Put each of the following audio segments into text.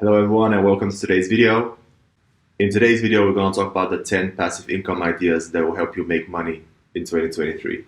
Hello everyone and welcome to today's video. In today's video, we're going to talk about the 10 passive income ideas that will help you make money in 2023.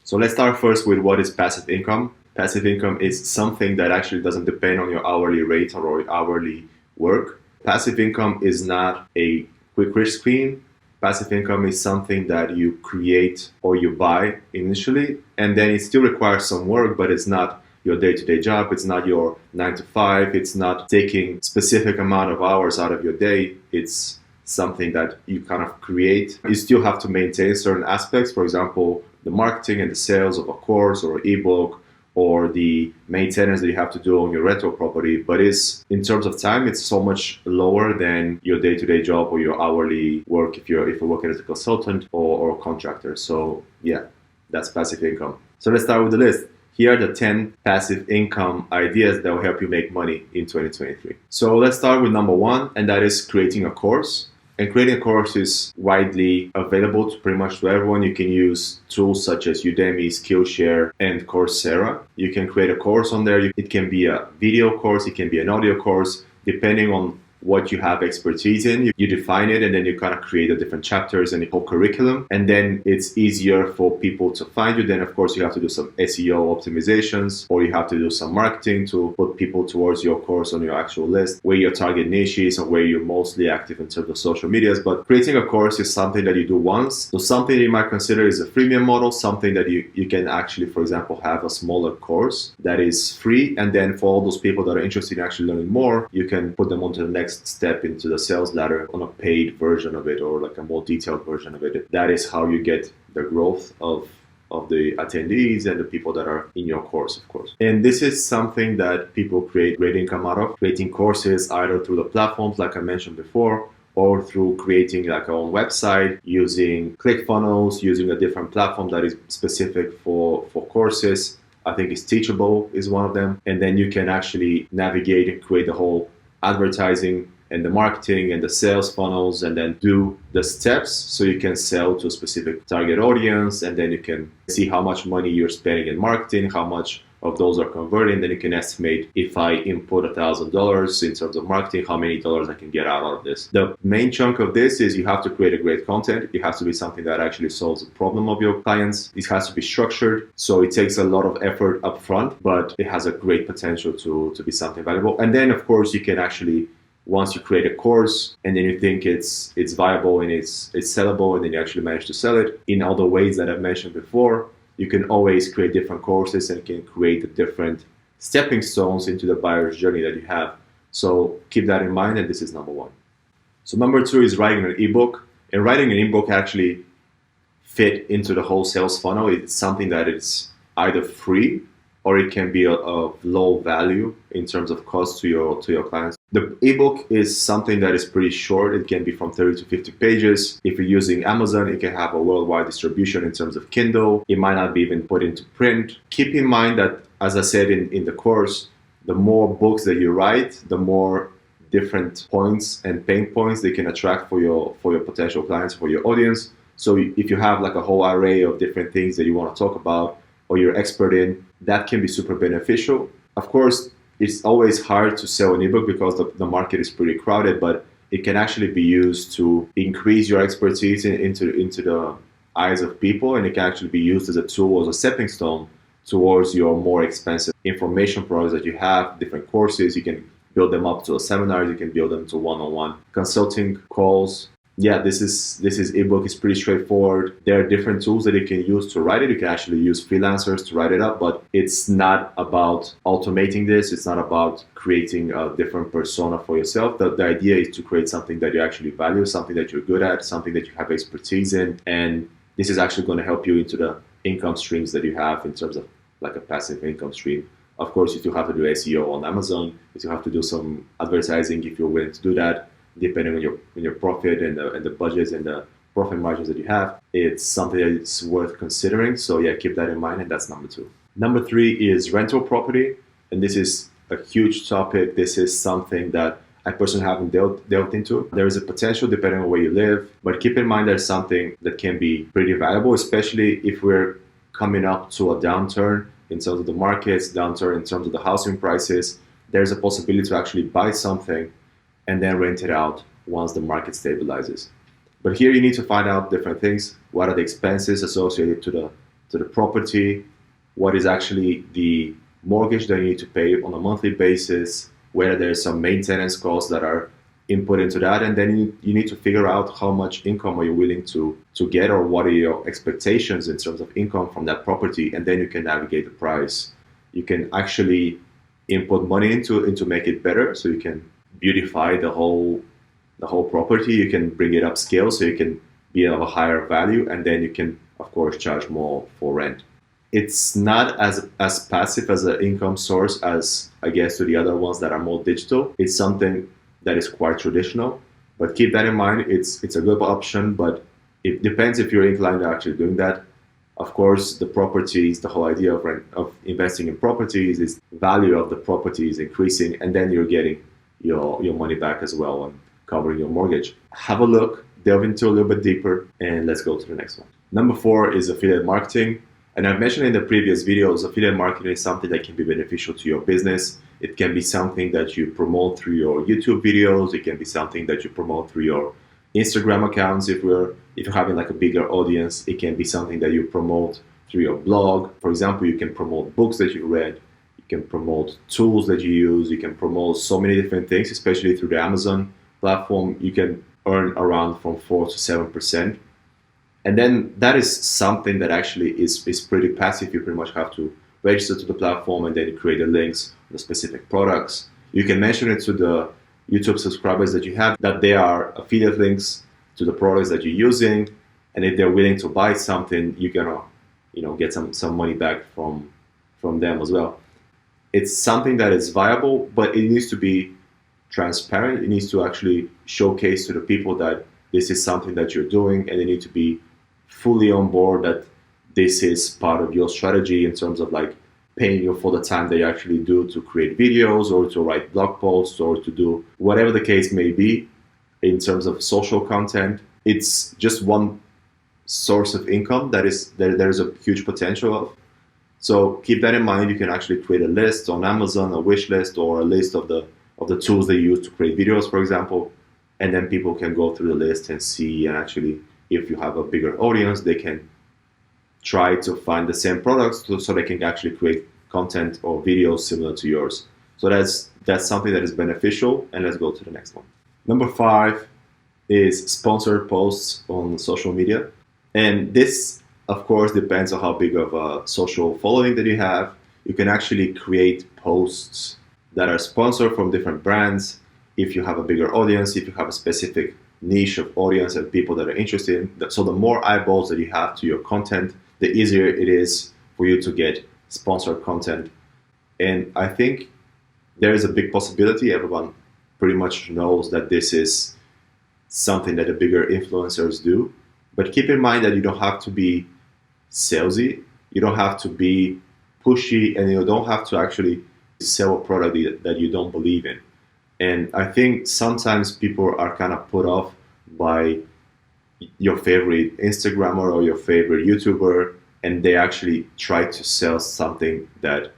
So let's start first with what is passive income. Passive income is something that actually doesn't depend on your hourly rate or your hourly work. Passive income is not a quick rich scheme. Passive income is something that you create or you buy initially, and then it still requires some work, but it's not your day-to-day job. It's not your 9 to 5. It's not taking specific amount of hours out of your day. It's something that you kind of create. You still have to maintain certain aspects, for example, the marketing and the sales of a course or ebook, or the maintenance that you have to do on your rental property, but it's in terms of time, it's so much lower than your day-to-day job or your hourly work if you're working as a consultant or a contractor. So yeah, that's passive income. So let's start with the list. Here are the 10 passive income ideas that will help you make money in 2023. So let's start with number one, and that is creating a course. And creating a course is widely available to pretty much to everyone. You can use tools such as Udemy, Skillshare, and Coursera. You can create a course on there. It can be a video course, it can be an audio course, depending on what you have expertise in. You define it, and then you kind of create the different chapters and the whole curriculum. And then it's easier for people to find you. Then, of course, you have to do some SEO optimizations, or you have to do some marketing to put people towards your course on your actual list, where your target niche is and where you're mostly active in terms of social medias. But creating a course is something that you do once. So something that you might consider is a freemium model, something that you can actually, for example, have a smaller course that is free. And then for all those people that are interested in actually learning more, you can put them onto the next step into the sales ladder on a paid version of it, or like a more detailed version of it. That is how you get the growth of the attendees and the people that are in your course, of course. And this is something that people create great income out of, creating courses either through the platforms like I mentioned before, or through creating like our own website, using ClickFunnels, using a different platform that is specific for courses. I think it's Teachable is one of them. And then you can actually navigate and create the whole advertising and the marketing and the sales funnels, and then do the steps so you can sell to a specific target audience, and then you can see how much money you're spending in marketing, how much of those are converting. Then you can estimate, if I input $1,000 in terms of marketing, how many dollars I can get out of this. The main chunk of this is you have to create a great content. It has to be something that actually solves the problem of your clients. It has to be structured, so it takes a lot of effort up front, but it has a great potential to be something valuable. And then of course you can actually, once you create a course and then you think it's viable and it's sellable, and then you actually manage to sell it in all the ways that I've mentioned before, you can always create different courses and can create the different stepping stones into the buyer's journey that you have. So keep that in mind, and this is number one. So number two is writing an ebook. And writing an ebook actually fit into the whole sales funnel. It's something that is either free or it can be of low value in terms of cost to your clients. The ebook is something that is pretty short. It can be from 30 to 50 pages. If you're using Amazon, it can have a worldwide distribution in terms of Kindle. It might not be even put into print. Keep in mind that, as I said in the course, the more books that you write, the more different points and pain points they can attract for your potential clients, for your audience. So if you have like a whole array of different things that you want to talk about or you're expert in, that can be super beneficial. Of course, it's always hard to sell an ebook because the market is pretty crowded, but it can actually be used to increase your expertise into the eyes of people, and it can actually be used as a tool, as a stepping stone towards your more expensive information products that you have, different courses. You can build them up to a seminar, you can build them to one-on-one consulting calls. Yeah, this is ebook is pretty straightforward. There are different tools that you can use to write it. You can actually use freelancers to write it up, but it's not about automating this. It's not about creating a different persona for yourself. The idea is to create something that you actually value, something that you're good at, something that you have expertise in, and this is actually going to help you into the income streams that you have in terms of like a passive income stream. Of course, you still have to do SEO on Amazon. You still have to do some advertising if you're willing to do that, depending on your profit and the budgets and the profit margins that you have. It's something that's worth considering. So yeah, keep that in mind, and that's number two. Number three is rental property, and this is a huge topic. This is something that I personally haven't delved into. There is a potential depending on where you live, but keep in mind that it's something that can be pretty valuable, especially if we're coming up to a downturn in terms of the markets, downturn in terms of the housing prices, there's a possibility to actually buy something and then rent it out once the market stabilizes. But here you need to find out different things. What are the expenses associated to the property? What is actually the mortgage that you need to pay on a monthly basis? Whether there's some maintenance costs that are input into that, and then you need to figure out how much income are you willing to get, or what are your expectations in terms of income from that property, and then you can navigate the price. You can actually input money into make it better, so you can beautify the whole property. You can bring it upscale so you can be of a higher value, and then you can of course charge more for rent. It's not as passive as an income source as, I guess, to the other ones that are more digital. It's something that is quite traditional, but keep that in mind. It's a good option, but it depends if you're inclined to actually doing that. Of course, the properties, the whole idea of investing in properties is the value of the property is increasing, and then you're getting your money back as well and covering your mortgage. Have a look, delve into a little bit deeper, and let's go to the next one. Number 4 is affiliate marketing. And I've mentioned in the previous videos, affiliate marketing is something that can be beneficial to your business. It can be something that you promote through your YouTube videos. It can be something that you promote through your Instagram accounts. If you're having like a bigger audience, it can be something that you promote through your blog. For example, you can promote books that you read. You can promote tools that you use. You can promote so many different things, especially through the Amazon platform. You can earn around from 4 to 7%. And then that is something that actually is pretty passive. You pretty much have to register to the platform and then create the links on the specific products. You can mention it to the YouTube subscribers that you have that they are affiliate links to the products that you're using. And if they're willing to buy something, you're gonna get some money back from them as well. It's something that is viable, but it needs to be transparent. It needs to actually showcase to the people that this is something that you're doing, and they need to be fully on board that this is part of your strategy in terms of like paying you for the time they actually do to create videos or to write blog posts or to do whatever the case may be in terms of social content. It's just one source of income that there's a huge potential of. So keep that in mind. You can actually create a list on Amazon, a wish list, or a list of the tools they use to create videos, for example, and then people can go through the list and see, and actually, if you have a bigger audience, they can try to find the same products so they can actually create content or videos similar to yours. So that's something that is beneficial. And let's go to the next one. Number 5 is sponsored posts on social media. And this, of course, depends on how big of a social following that you have. You can actually create posts that are sponsored from different brands. If you have a bigger audience, if you have a specific niche of audience and people that are interested in. So the more eyeballs that you have to your content, the easier it is for you to get sponsored content. And I think there is a big possibility. Everyone pretty much knows that this is something that the bigger influencers do. But keep in mind that you don't have to be salesy. You don't have to be pushy, and you don't have to actually sell a product that you don't believe in. And I think sometimes people are kind of put off by your favorite Instagrammer or your favorite YouTuber, and they actually try to sell something that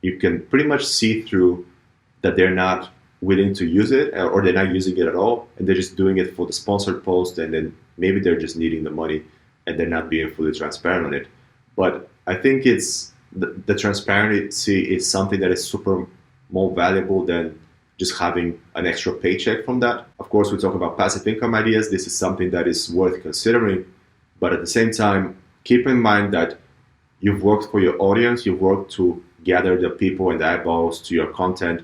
you can pretty much see through that they're not willing to use it, or they're not using it at all, and they're just doing it for the sponsored post, and then maybe they're just needing the money and they're not being fully transparent on it. But I think it's the transparency is something that is super more valuable than just having an extra paycheck from that. Of course, we talk about passive income ideas. This is something that is worth considering. But at the same time, keep in mind that you've worked for your audience. You've worked to gather the people and the eyeballs to your content,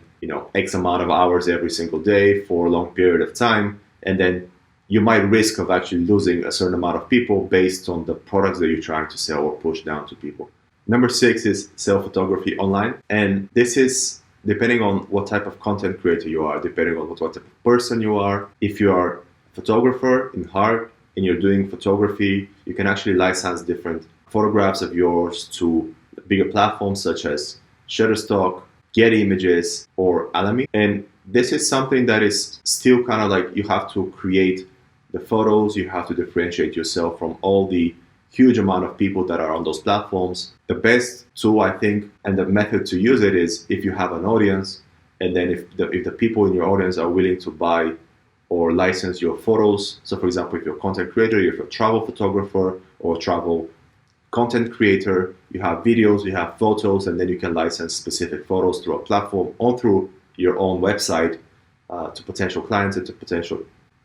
X amount of hours every single day for a long period of time. And then you might risk of actually losing a certain amount of people based on the products that you're trying to sell or push down to people. Number 6 is sell photography online. And this is depending on what type of content creator you are, depending on what type of person you are. If you are a photographer in heart and you're doing photography, you can actually license different photographs of yours to bigger platforms such as Shutterstock, Getty Images, or Alamy. And this is something that is still kind of like you have to create the photos, you have to differentiate yourself from all the huge amount of people that are on those platforms. The best tool, I think, and the method to use it is if you have an audience, and then if the people in your audience are willing to buy or license your photos. So for example, if you're a content creator, if you're a travel photographer or travel content creator, you have videos, you have photos, and then you can license specific photos through a platform or through your own website to potential clients and to potential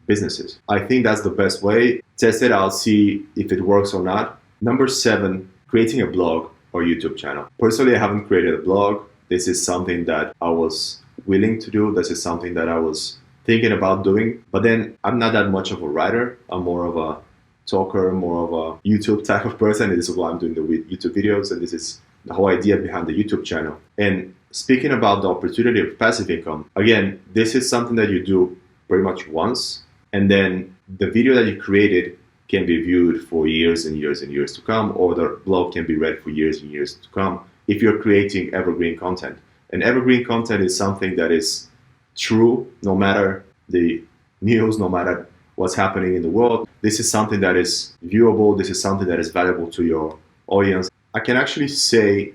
businesses. I think that's the best way. Test it out, see if it works or not. Number 7, creating a blog or YouTube channel. Personally, I haven't created a blog. This is something that I was willing to do. This is something that I was thinking about doing. But then I'm not that much of a writer. I'm more of a talker, more of a YouTube type of person. This is why I'm doing the YouTube videos, and this is the whole idea behind the YouTube channel. And speaking about the opportunity of passive income, again, this is something that you do pretty much once, and then the video that you created can be viewed for years and years and years to come, or the blog can be read for years and years to come if you're creating evergreen content. And evergreen content is something that is true no matter the news, no matter what's happening in the world. This is something that is viewable. This is something that is valuable to your audience. I can actually say,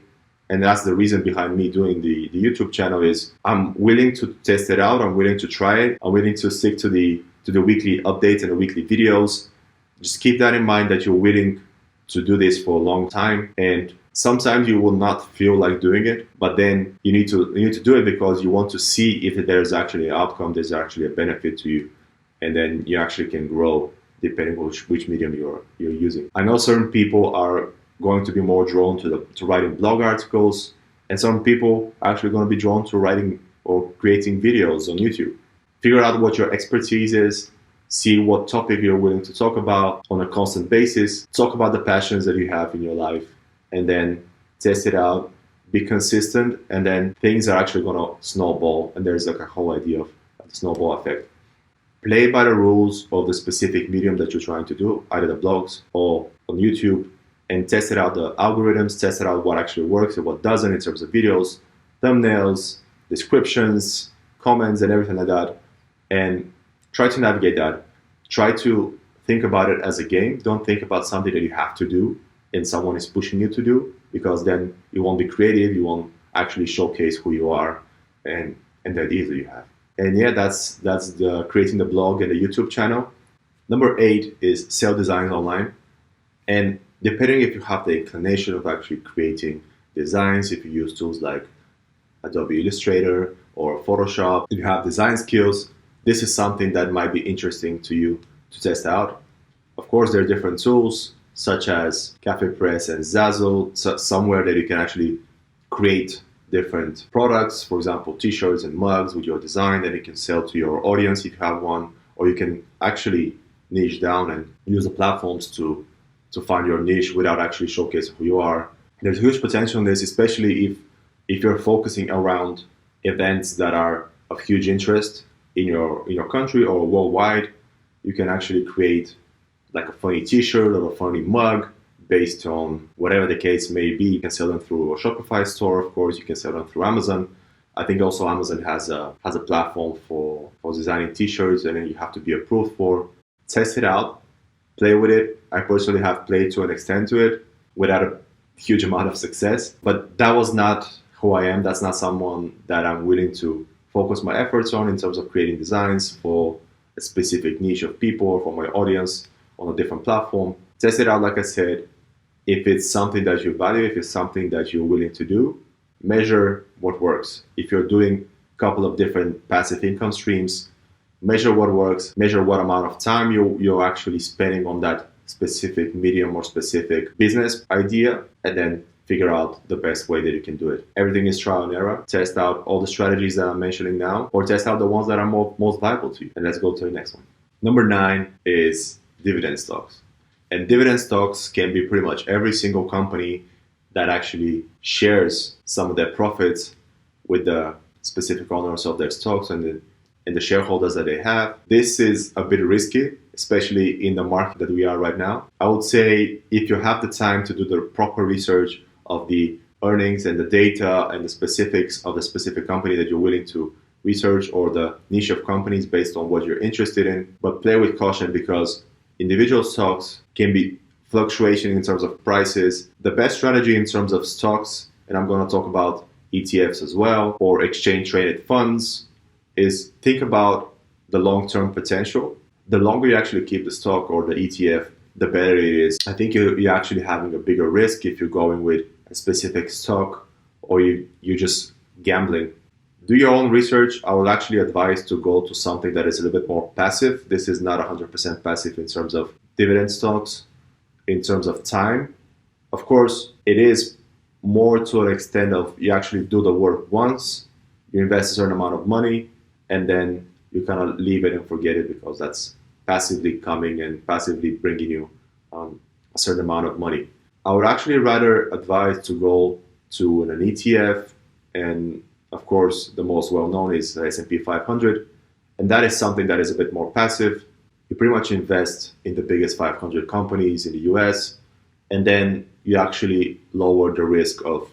and that's the reason behind me doing the YouTube channel, is I'm willing to test it out. I'm willing to try it. I'm willing to stick to the weekly updates and the weekly videos. Just keep that in mind, that you're willing to do this for a long time. And sometimes you will not feel like doing it, but then you need to do it because you want to see if there's actually an outcome, there's actually a benefit to you. And then you actually can grow depending on which medium you're using. I know certain people are going to be more drawn to writing blog articles, and some people are actually going to be drawn to writing or creating videos on YouTube. Figure out what your expertise is, see what topic you're willing to talk about on a constant basis, talk about the passions that you have in your life, and then test it out, be consistent, and then things are actually going to snowball, and there's like a whole idea of the snowball effect. Play by the rules of the specific medium that you're trying to do, either the blogs or on YouTube, and test it out, the algorithms, test it out what actually works and what doesn't in terms of videos, thumbnails, descriptions, comments, and everything like that. And try to navigate that. Try to think about it as a game. Don't think about something that you have to do and someone is pushing you to do, because then you won't be creative, you won't actually showcase who you are and the ideas that you have. And yeah, that's the creating the blog and the YouTube channel. Number 8 is sell designs online. And depending if you have the inclination of actually creating designs, if you use tools like Adobe Illustrator or Photoshop, if you have design skills, this is something that might be interesting to you to test out. Of course, there are different tools such as CafePress and Zazzle, somewhere that you can actually create different products, for example, t-shirts and mugs with your design that you can sell to your audience if you have one, or you can actually niche down and use the platforms to find your niche without actually showcasing who you are. There's huge potential in this, especially if you're focusing around events that are of huge interest in your country or worldwide. You can actually create like a funny t-shirt or a funny mug based on whatever the case may be. You can sell them through a Shopify store, of course. You can sell them through Amazon. I think also Amazon has a platform for designing t-shirts, and then you have to be approved for. Test it out, play with it. I personally have played to an extent to it without a huge amount of success, but that was not who I am. That's not someone that I'm willing to focus my efforts on in terms of creating designs for a specific niche of people or for my audience on a different platform. Test it out, like I said. If it's something that you value, if it's something that you're willing to do, measure what works. If you're doing a couple of different passive income streams, measure what works, measure what amount of time you're actually spending on that specific medium or specific business idea, and then figure out the best way that you can do it. Everything is trial and error. Test out all the strategies that I'm mentioning now, or test out the ones that are most viable to you. And let's go to the next one. Number 9 is dividend stocks. And dividend stocks can be pretty much every single company that actually shares some of their profits with the specific owners of their stocks and the shareholders that they have. This is a bit risky, especially in the market that we are right now. I would say if you have the time to do the proper research of the earnings and the data and the specifics of the specific company that you're willing to research, or the niche of companies based on what you're interested in, but play with caution, because individual stocks can be fluctuation in terms of prices. The best strategy in terms of stocks, and I'm going to talk about ETFs as well, or exchange traded funds, is think about the long-term potential. The longer you actually keep the stock or the ETF, the better it is. I think you're actually having a bigger risk if you're going with a specific stock or you're just gambling. Do your own research. I would actually advise to go to something that is a little bit more passive. This is not 100% passive in terms of dividend stocks, in terms of time. Of course, it is more to an extent of you actually do the work once, you invest a certain amount of money, and then you kind of leave it and forget it because that's passively coming and passively bringing you a certain amount of money. I would actually rather advise to go to an ETF, and of course the most well-known is the S&P 500, and that is something that is a bit more passive. You pretty much invest in the biggest 500 companies in the US, and then you actually lower the risk of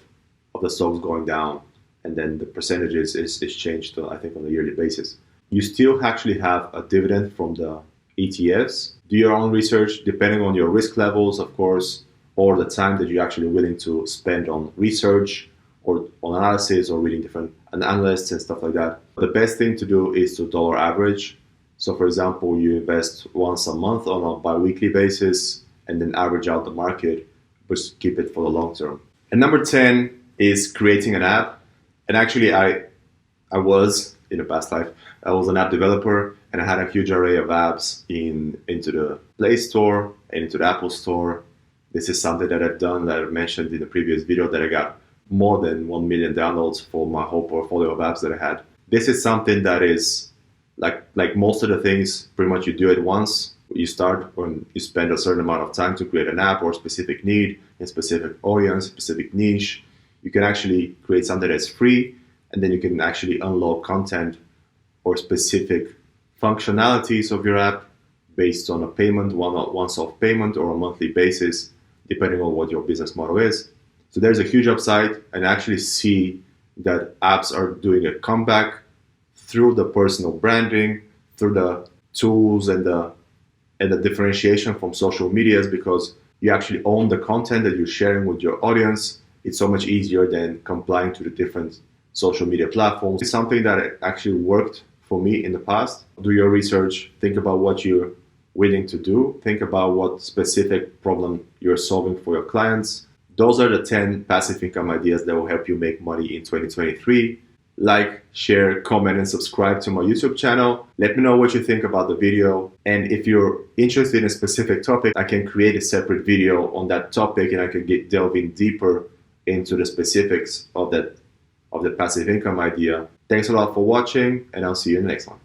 the stocks going down, and then the percentages is changed to, I think, on a yearly basis. You still actually have a dividend from the ETFs. Do your own research, depending on your risk levels, of course, or the time that you're actually willing to spend on research or on analysis or reading different analysts and stuff like that. The best thing to do is to dollar average. So for example, you invest once a month on a bi-weekly basis and then average out the market, but keep it for the long term. And number 10 is creating an app. And actually I was, in a past life, I was an app developer, and I had a huge array of apps into the Play Store and into the Apple Store. This is something that I've done, that I mentioned in the previous video, that I got more than 1 million downloads for my whole portfolio of apps that I had. This is something that is like most of the things, pretty much you do it once. You start when you spend a certain amount of time to create an app or a specific need, a specific audience, specific niche. You can actually create something that's free, and then you can actually unlock content or specific functionalities of your app based on a payment, once-off payment, or a monthly basis, depending on what your business model is. So there's a huge upside, and I actually see that apps are doing a comeback through the personal branding, through the tools and the differentiation from social medias, because you actually own the content that you're sharing with your audience. It's so much easier than complying to the different social media platforms. It's something that actually worked for me in the past. Do your research, think about what you're willing to do, think about what specific problem you're solving for your clients. Those are the 10 passive income ideas that will help you make money in 2023. Like, share, comment, and subscribe to my YouTube channel. Let me know what you think about the video. And if you're interested in a specific topic, I can create a separate video on that topic, and I can delve in deeper into the specifics of the passive income idea. Thanks a lot for watching, and I'll see you in the next one.